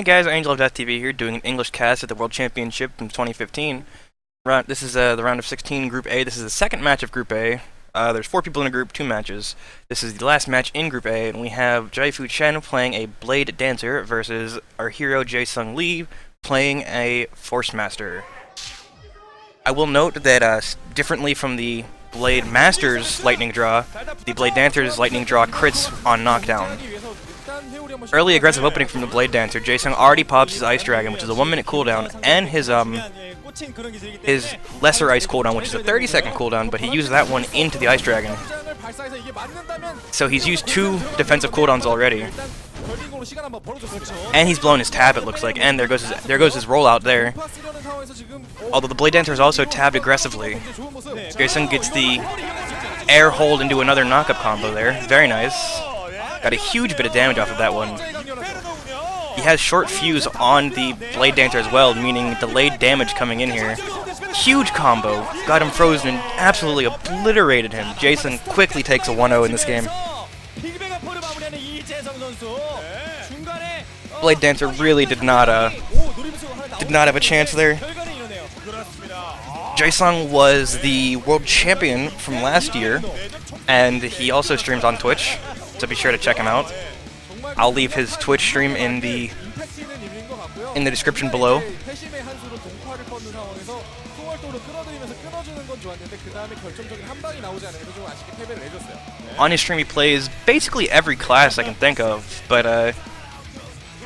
Hey guys, Angel of Death TV here, doing an English cast at the World Championship in 2015. This is the round of 16, Group A. This is the second match of Group A. There's 4 people in a group, 2 matches. This is the last match in Group A, and we have Jaesung playing a Blade Dancer versus our hero Jaesung Lee playing a Force Master. I will note that differently from the Blade Master's Lightning Draw, the Blade Dancer's Lightning Draw crits on knockdown. Early aggressive opening from the Blade Dancer, Jaesung already pops his Ice Dragon, which is a 1-minute cooldown, and his lesser ice cooldown, which is a 30-second cooldown, but he uses that one into the Ice Dragon. So he's used 2 defensive cooldowns already. And he's blown his tab, it looks like, and there goes his rollout there. Although the Blade Dancer is also tabbed aggressively. Jaesung gets the air hold into another knockup combo there. Very nice. Got a huge bit of damage off of that one. He has short fuse on the Blade Dancer as well, meaning delayed damage coming in here. Huge combo. Got him frozen and absolutely obliterated him. Jaesung quickly takes a 1-0 in this game. Blade Dancer really did not have a chance there. Jaesung was the world champion from last year, and he also streams on Twitch, so be sure to check him out. I'll leave his Twitch stream in the description below. On his stream he plays basically every class I can think of, but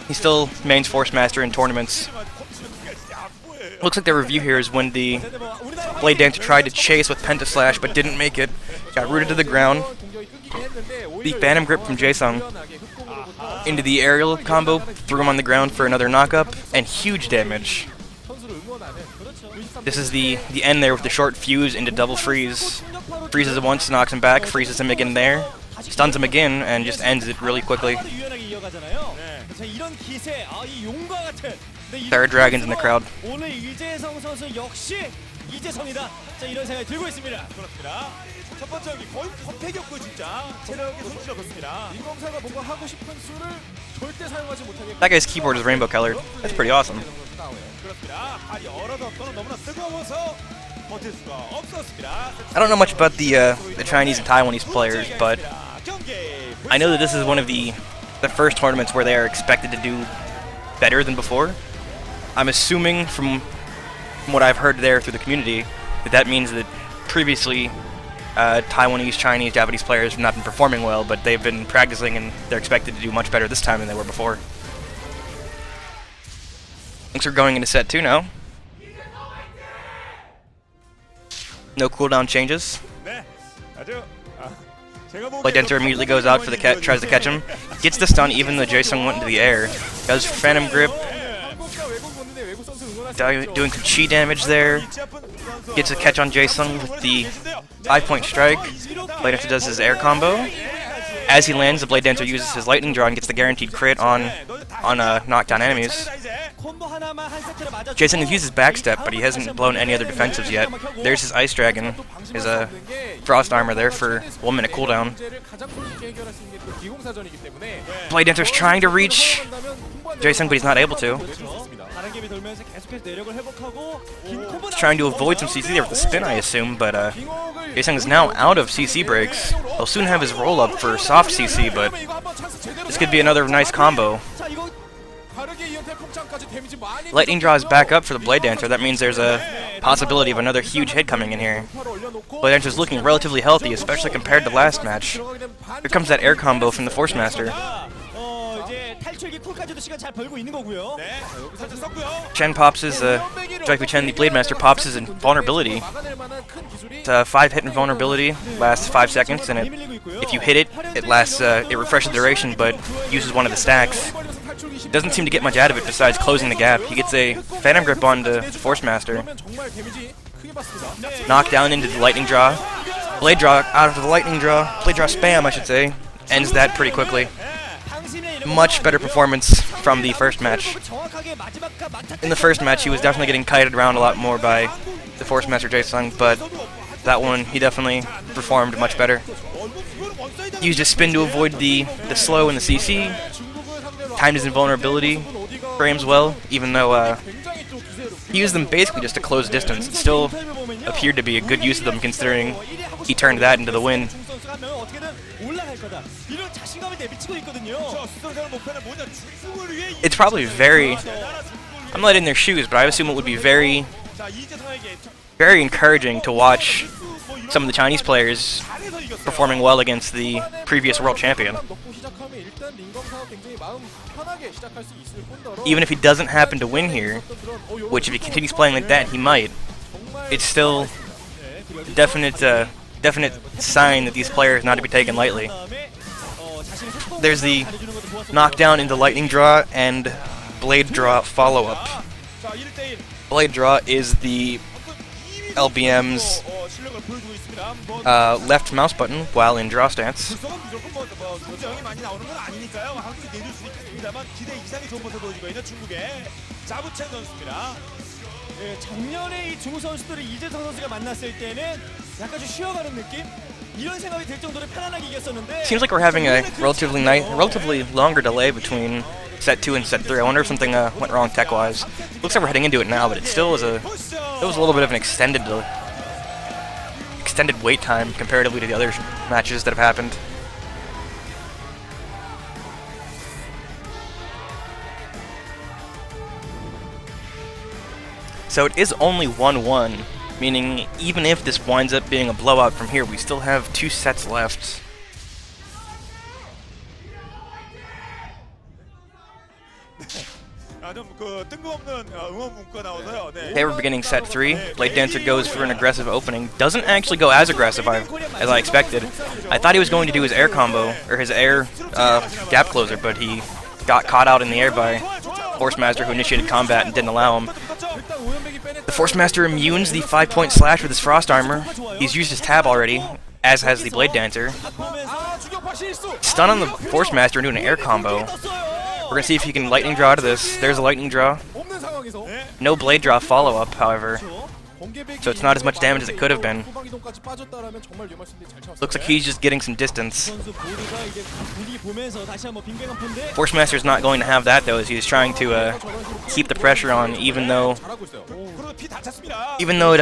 he still mains Force Master in tournaments. Looks like the review here is when the Blade Dancer tried to chase with Pentaslash but didn't make it. Got rooted to the ground. The Phantom Grip from Jaesung into the aerial combo, threw him on the ground for another knockup, and huge damage. This is the end there with the short fuse into double freeze. Freezes him once, knocks him back, freezes him again there, stuns him again, and just ends it really quickly. Third Dragons in the crowd. That guy's keyboard is rainbow colored. That's pretty awesome. I don't know much about the Chinese and Taiwanese players, but I know that this is one of the first tournaments where they are expected to do better than before. I'm assuming from what I've heard there through the community that means that previously Taiwanese, Chinese, Japanese players have not been performing well, but they've been practicing and they're expected to do much better this time than they were before. Looks like we're going into set 2 now. No cooldown changes. Blade Dancer immediately goes out for the tries to catch him. Gets the stun even though Jaesung went into the air. Does Phantom Grip. Doing some chi damage there. Gets a catch on Jaesung with the 5-point strike. Blade Dancer does his air combo. As he lands, the Blade Dancer uses his Lightning Draw and gets the guaranteed crit on knockdown enemies. Jaesung has used his backstep, but he hasn't blown any other defensives yet. There's his Ice Dragon, his Frost Armor there for 1-minute cooldown. Blade Dancer's trying to reach Jaesung, but he's not able to. He's trying to avoid some CC there with the spin, I assume, but Jaesung is now out of CC breaks. He'll soon have his roll-up for soft CC, but this could be another nice combo. Lightning Draw is back up for the Blade Dancer. That means there's a possibility of another huge hit coming in here. Blade Dancer's looking relatively healthy, especially compared to last match. Here comes that air combo from the Force Master. Chen pops his, Chen, the Blade Master, pops his invulnerability. It's a 5-hit invulnerability, lasts 5 seconds, and if you hit it, it lasts, it refreshes the duration, but uses one of the stacks. Doesn't seem to get much out of it besides closing the gap. He gets a Phantom Grip on the Force Master. Knocked down into the Lightning Draw. Blade Draw out of the Lightning Draw. Blade Draw spam, I should say. Ends that pretty quickly. Much better performance from the first match. In the first match, he was definitely getting kited around a lot more by the Force Master Jaesung, but that one, he definitely performed much better. Used his spin to avoid the slow and the CC. Timed his invulnerability. frames well, even though he used them basically just to close distance. It still appeared to be a good use of them considering he turned that into the win. It's probably very... I'm not in their shoes, but I assume it would be very encouraging to watch some of the Chinese players performing well against the previous world champion. Even if he doesn't happen to win here, which if he continues playing like that, he might, it's still a definite sign that these players are not to be taken lightly. There's the knockdown into lightning draw and blade draw follow-up. Blade draw is the LBM's left mouse button while in draw stance. 작년에 이 중국 선수들을 이재성 선수가 만났을 때는 약간 좀 쉬어가는 느낌? 이런 생각이 들 정도로 편안하게 이겼었는데. Seems like we're having a relatively longer delay between set 2 and set 3. I wonder if something went wrong tech-wise. Looks like we're heading into it now, but it still was a little bit of an extended wait time comparatively to the other matches that have happened. So it is only 1-1, meaning even if this winds up being a blowout from here, we still have 2 sets left. Okay, we're beginning set 3. Blade Dancer goes for an aggressive opening. Doesn't actually go as aggressive as I expected. I thought he was going to do his air combo, or his air gap closer, but he got caught out in the air by Force Master, who initiated combat and didn't allow him. The Force Master immunes the 5-point slash with his Frost Armor. He's used his tab already, as has the Blade Dancer. Stun on the Force Master into an air combo. We're gonna see if he can lightning draw to this. There's a lightning draw. No blade draw follow-up, however. So it's not as much damage as it could have been. Looks like he's just getting some distance. Force Master's not going to have that though, as he's trying to keep the pressure on, even though it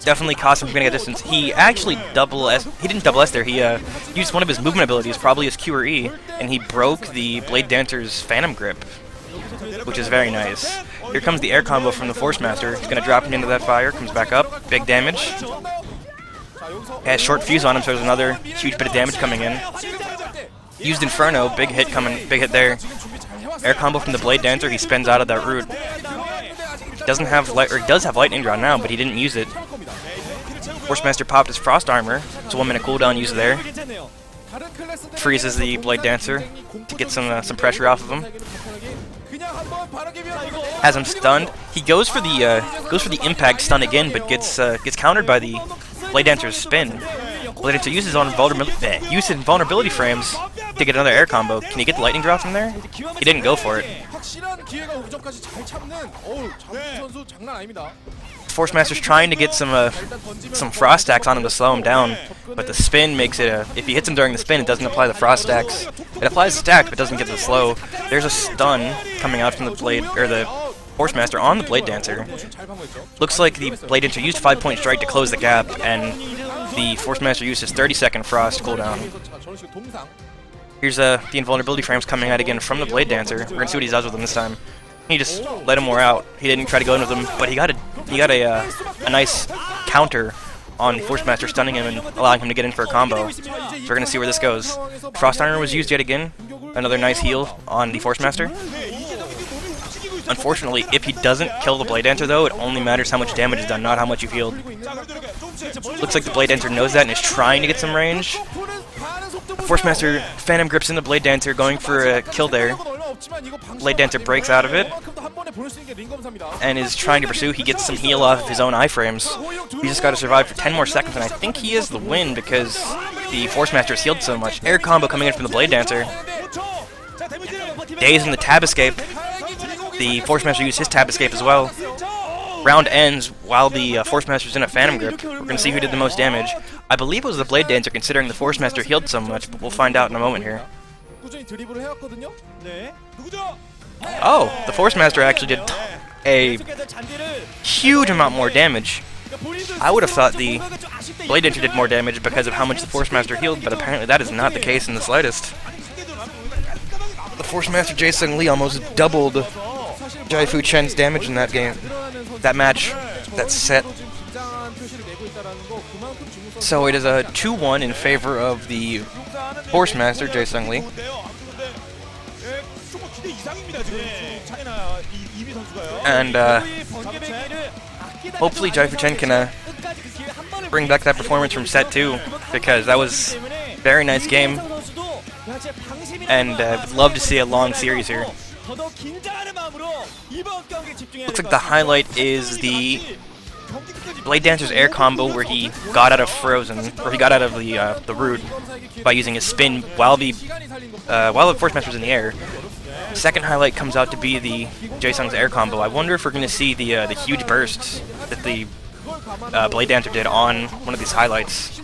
definitely cost him from getting a distance. He actually he didn't double S there. He used one of his movement abilities, probably his Q or E, and he broke the Blade Dancer's Phantom Grip, which is very nice. Here comes the air combo from the Force Master. He's going to drop him into that fire, comes back up, big damage. Has short fuse on him, so there's another huge bit of damage coming in. Used Inferno, big hit there. Air combo from the Blade Dancer, he spins out of that route. Doesn't have he does have lightning draw now, but he didn't use it. Force Master popped his Frost Armor, it's a 1 minute cooldown use there. Freezes the Blade Dancer to get some pressure off of him. Has him stunned. He goes for the impact stun again, but gets countered by the Blade Dancer's spin. Blade Dancer uses invulnerability frames to get another air combo. Can he get the lightning draw from there? He didn't go for it. Force Master's trying to get some frost stacks on him to slow him down, but the spin makes it if he hits him during the spin, it doesn't apply the frost stacks. It applies the stacks, but doesn't get the slow. There's a stun coming out from the Force Master on the Blade Dancer. Looks like the Blade Dancer used 5-point strike to close the gap, and the Force Master used his 30-second frost cooldown. Here's the invulnerability frames coming out again from the Blade Dancer. We're gonna see what he does with them this time. He just let him wear out. He didn't try to go in with him, but he got a nice counter on the Force Master, stunning him and allowing him to get in for a combo. So we're gonna see where this goes. Frost Armor was used yet again. Another nice heal on the Force Master. Unfortunately, if he doesn't kill the Blade Dancer though, it only matters how much damage is done, not how much you've healed. Looks like the Blade Dancer knows that and is trying to get some range. The Force Master Phantom grips in the Blade Dancer, going for a kill there. Blade Dancer breaks out of it and is trying to pursue. He gets some heal off of his own iframes. He just got to survive for 10 more seconds, and I think he has the win because the Force Master has healed so much. Air combo coming in from the Blade Dancer. Dazing the tab escape. The Force Master used his tab escape as well. Round ends while the Force Master's in a Phantom Grip. We're going to see who did the most damage. I believe it was the Blade Dancer, considering the Force Master healed so much, but we'll find out in a moment here. Oh, the Force Master actually did a 계속해서 잔디를 huge amount more damage. I would have thought the Blade Dancer did more damage because of how much the Force Master healed, but apparently that is not the case in the slightest. The Force Master Jaesung Lee almost doubled Jaifu Chen's damage in that game, that match, that set. So it is a 2-1 in favor of the Force Master Jaesung Lee. And hopefully Jaifu Chen can bring back that performance from set 2, because that was a very nice game, and would love to see a long series here. Looks like the highlight is the Blade Dancer's air combo where he got out of Frozen, or he got out of the root by using his spin while the Force Master was in the air. Second highlight comes out to be the Jaesung's air combo. I wonder if we're going to see the huge burst that the Blade Dancer did on one of these highlights.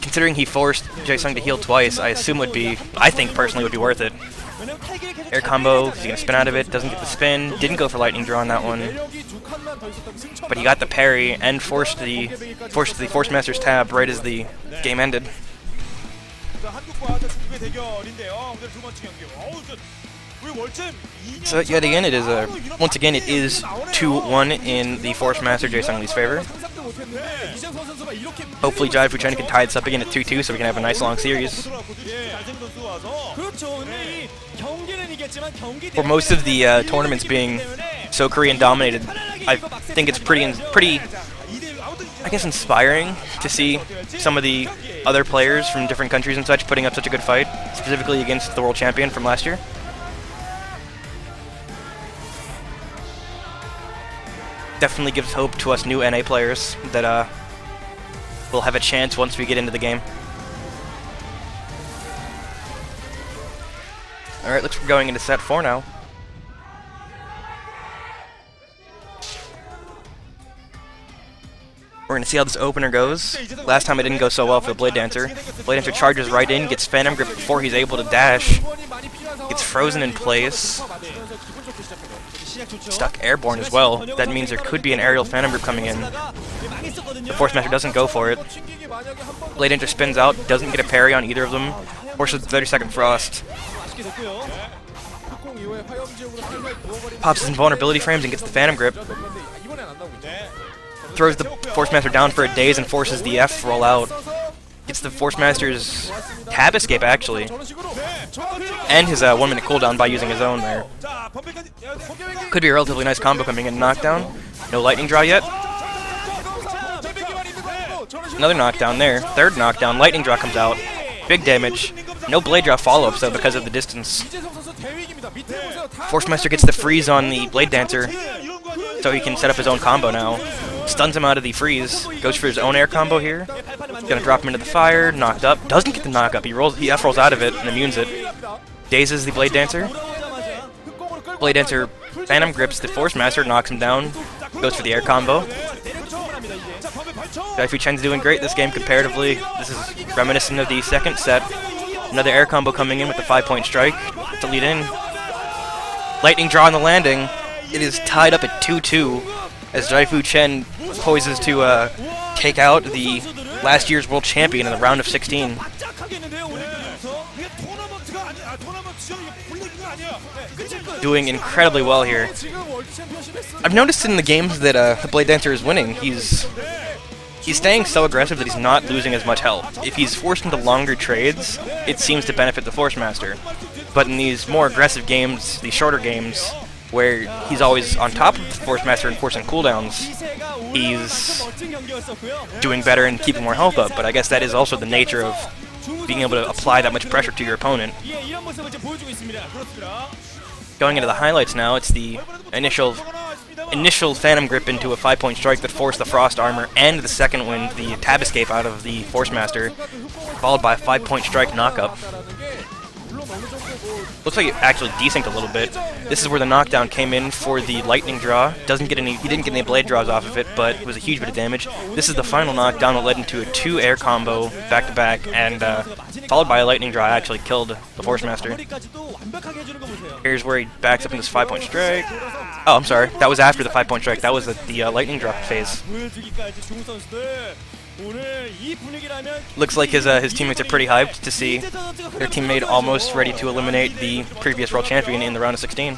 Considering he forced Jaesung to heal twice, I think personally would be worth it. Air combo, he's going to spin out of it, doesn't get the spin, didn't go for lightning draw on that one. But he got the parry and forced the Force Master's tab right as the game ended. So yet again, it is once again it is 2-1 in the Force Master Jaesung Lee's favor. Hopefully Jaifu Chen can tie this up again at 2-2 so we can have a nice long series. For most of the tournaments being so Korean dominated, I think it's pretty I guess inspiring to see some of the other players from different countries and such putting up such a good fight, specifically against the world champion from last year. Definitely gives hope to us new NA players that we'll have a chance once we get into the game. Alright, looks like we're going into set 4 now. We're going to see how this opener goes. Last time it didn't go so well for the Blade Dancer. Blade Dancer charges right in, gets Phantom Grip before he's able to dash. Gets frozen in place. Stuck airborne as well. That means there could be an aerial Phantom Grip coming in. The Force Master doesn't go for it. Blade Dancer spins out, doesn't get a parry on either of them. Forces the 30-second frost. Pops his invulnerability frames and gets the Phantom Grip. Throws the Force Master down for a daze and forces the F roll out. Gets the Force Master's tab escape actually. And his 1 minute cooldown by using his own there. Could be a relatively nice combo coming in. Knockdown. No lightning draw yet. Another knockdown there. Third knockdown. Lightning draw comes out. Big damage. No blade draw follow-ups though because of the distance. Force Master gets the freeze on the Blade Dancer, so he can set up his own combo now. Stuns him out of the freeze. Goes for his own air combo here. Gonna drop him into the fire. Knocked up. Doesn't get the knock up. He F rolls out of it and immunes it. Dazes the Blade Dancer. Blade Dancer Phantom Grips the Force Master, knocks him down. Goes for the air combo. Jaifu Chen's doing great this game comparatively. This is reminiscent of the second set. Another air combo coming in with the 5-point strike to lead in. Lightning draw on the landing. It is tied up at 2-2 as Jaifu Chen poises to take out the last year's world champion in the round of 16. Doing incredibly well here. I've noticed in the games that the Blade Dancer is winning, he's staying so aggressive that he's not losing as much health. If he's forced into longer trades, it seems to benefit the Force Master. But in these more aggressive games, these shorter games, where he's always on top of the Force Master and forcing cooldowns, he's doing better and keeping more health up. But I guess that is also the nature of being able to apply that much pressure to your opponent. Going into the highlights now, it's the initial Phantom Grip into a 5-point strike that forced the Frost Armor, and the second wind, the tab escape out of the Force Master, followed by a 5-point strike knockup. Looks like it actually desynced a little bit. This is where the knockdown came in for the lightning draw. He didn't get any blade draws off of it, but it was a huge bit of damage. This is the final knockdown that led into a 2 air combo back to back, and followed by a lightning draw. Actually killed the Force Master. Here's where he backs up into this 5-point strike. Oh, I'm sorry. That was after the 5-point strike. That was the lightning drop phase. Looks like his teammates are pretty hyped to see their teammate almost ready to eliminate the previous world champion in the round of 16.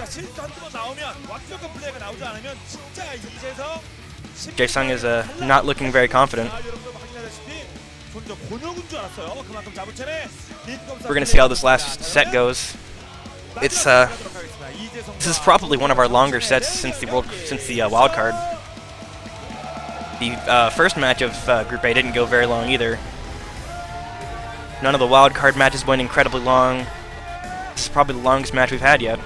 Jaesung is not looking very confident. We're gonna see how this last set goes. It's this is probably one of our longer sets since the wild card. The first match of Group A didn't go very long either. None of the wild card matches went incredibly long. This is probably the longest match we've had yet.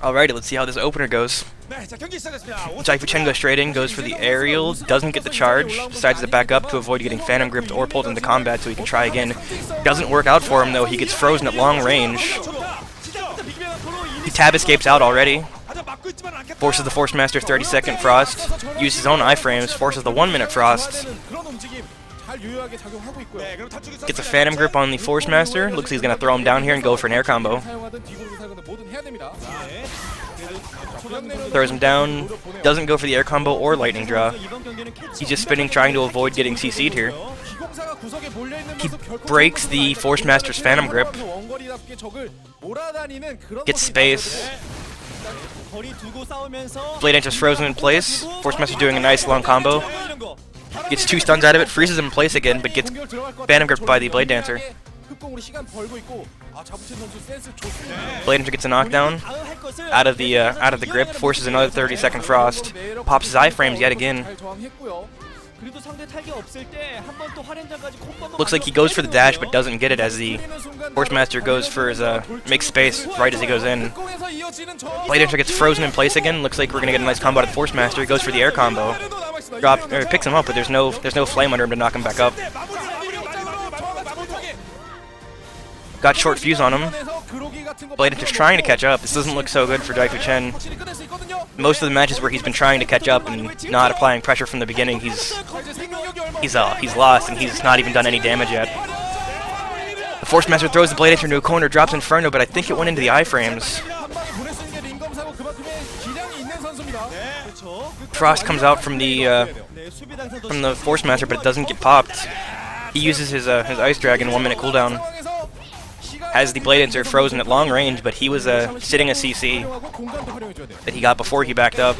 Alrighty, let's see how this opener goes. Jaifu Chen goes straight in, goes for the aerial, doesn't get the charge, decides to back up to avoid getting phantom gripped or pulled into combat so he can try again. Doesn't work out for him though, he gets frozen at long range. He tab escapes out already. Forces the Force Master 30-second frost, uses his own iframes, forces the 1-minute frost. Gets a phantom grip on the Force Master, looks like he's gonna throw him down here and go for an air combo. Throws him down, doesn't go for the air combo or lightning draw. He's just spinning, trying to avoid getting CC'd here. He breaks the Force Master's phantom grip. Gets space. Blade Dancer's frozen in place. Force Master doing a nice long combo. Gets 2 stuns out of it, freezes him in place again, but gets phantom gripped by the Blade Dancer. Blade Dancer gets a knockdown out of the grip, forces another 30-second frost, pops his iframes yet again. Looks like he goes for the dash but doesn't get it as the Force Master goes for his makes space right as he goes in. Blade Dancer gets frozen in place again. Looks like we're gonna get a nice combo out of the Force Master. He goes for the air combo, picks him up, but there's no flame under him to knock him back up. Got short fuse on him. Blade Dancer's trying to catch up. This doesn't look so good for Jaifu Chen. Most of the matches where he's been trying to catch up and not applying pressure from the beginning, he's lost and he's not even done any damage yet. The Force Master throws the Blade Dancer into a corner, drops Inferno, but I think it went into the iframes. Frost comes out from the Force Master, but it doesn't get popped. He uses his Ice Dragon 1-minute cooldown. Has the Blade Dancer frozen at long range, but he was sitting a CC that he got before he backed up.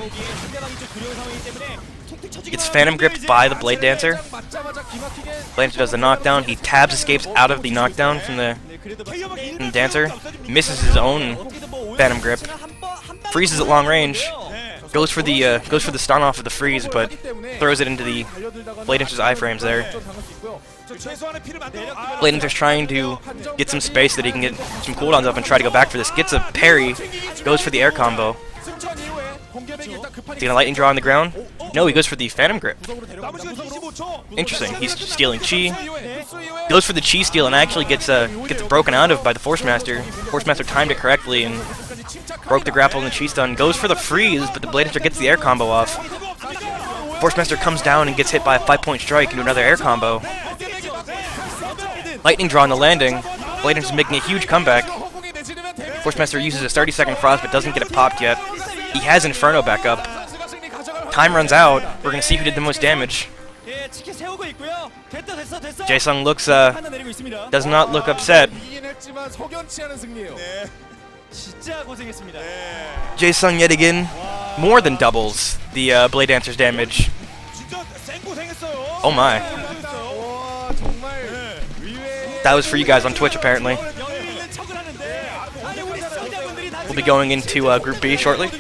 Gets phantom gripped by the Blade Dancer. Blade Dancer does the knockdown. He tabs, escapes out of the knockdown from the Dancer. Misses his own phantom grip. Freezes at long range. Goes for the stun off of the freeze, but throws it into the Blade Dancer's iframes there. Blade Dancer's trying to get some space so that he can get some cooldowns up and try to go back for this. Gets a parry, goes for the air combo. Is he gonna lightning draw on the ground? No, he goes for the phantom grip. Interesting. He's stealing chi. Goes for the chi steal and actually gets broken out of by the Force Master. Force Master timed it correctly and broke the grapple and the chi stun. Goes for the freeze, but the Blade Dancer gets the air combo off. Force Master comes down and gets hit by a 5-point strike into another air combo. Lightning draw on the landing. Blade Dancer's making a huge comeback. Force Master uses a 30-second frost but doesn't get it popped yet. He has Inferno back up. Time runs out. We're gonna see who did the most damage. Jaesung does not look upset. Jaesung yet again more than doubles the Blade Dancer's damage. Oh my. That was for you guys on Twitch apparently. We'll be going into Group B shortly.